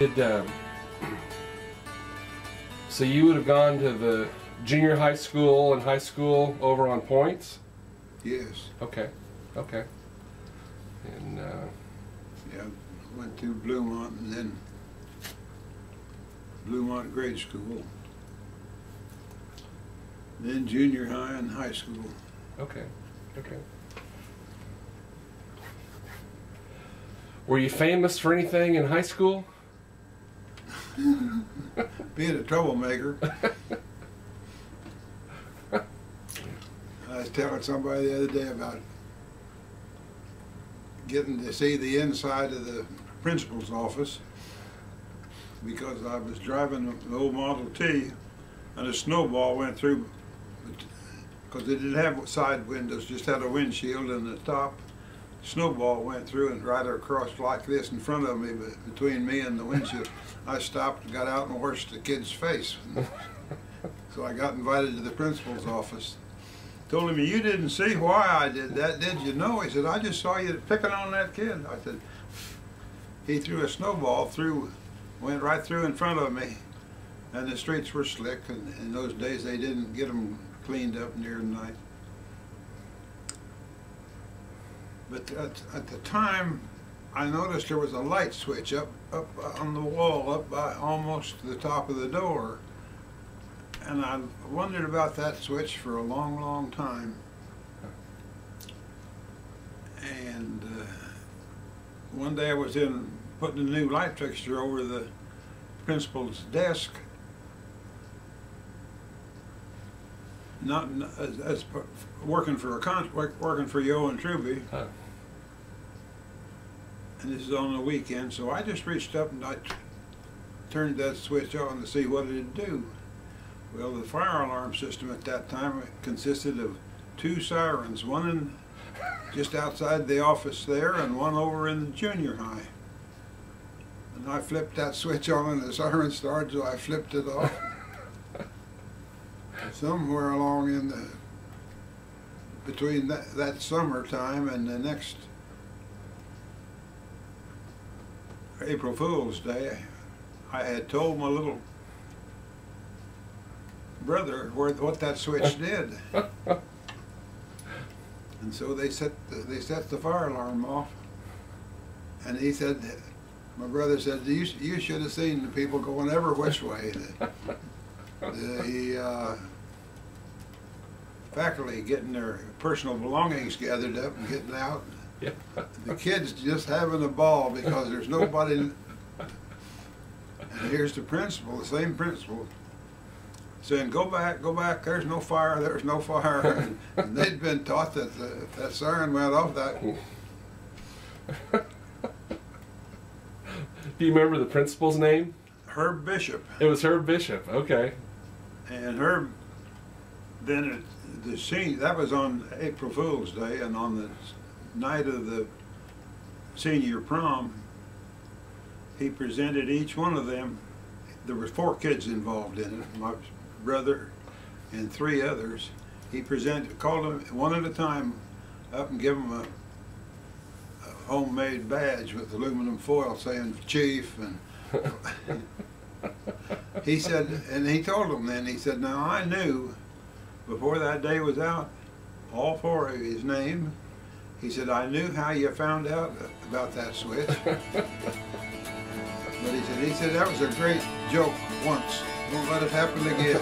Did so you would have gone to the junior high school and high school over on Points? Yes. Okay. Okay. And Yeah, went to Bluemont and then Bluemont grade school. Then junior high and high school. okay. Okay. Were you famous for anything in high school? Being a troublemaker. I was telling somebody the other day about getting to see the inside of the principal's office because I was driving the old Model T and a snowball went through, because it didn't have side windows, just had a windshield and the top. Snowball went through and right across like this in front of me, but between me and the windshield. I stopped and got out and washed the kid's face. So I got invited to the principal's office. Told him, you didn't see why I did that, did you? No. He said, I just saw you picking on that kid. I said, he threw a snowball through, went right through in front of me, and the streets were slick, and in those days they didn't get them cleaned up near night. But at the time, I noticed there was a light switch up on the wall, up by almost the top of the door. And I wondered about that switch for a long, long time. And one day I was putting a new light fixture over the principal's desk, not as working for working for Yo and Truby. Huh. And this is on the weekend, so I just reached up and I turned that switch on to see what it'd do. Well, the fire alarm system at that time consisted of 2 sirens, one just outside the office there and one over in the junior high. And I flipped that switch on and the siren started, so I flipped it off. Somewhere along in between that summertime and the next April Fool's Day, I had told my little brother what that switch did. And so they set the fire alarm off. And he said, my brother said, you should have seen the people going every which way. The faculty getting their personal belongings gathered up and getting out. Yeah. The kids just having a ball because there's nobody. And here's the principal, the same principal, saying, go back, there's no fire, there's no fire. And they'd been taught that that siren went off that. Do you remember the principal's name? Herb Bishop. It was Herb Bishop, okay. And Herb, then the scene, that was on April Fool's Day, and on the night of the senior prom, he presented each one of them. There were 4 kids involved in it, my brother and 3 others. He called them one at a time up and gave them a homemade badge with aluminum foil saying Chief. And he said, and he told them then, he said, now I knew before that day was out, all 4 of his name. He said, I knew how you found out about that switch. But he said that was a great joke once. Don't let it happen again.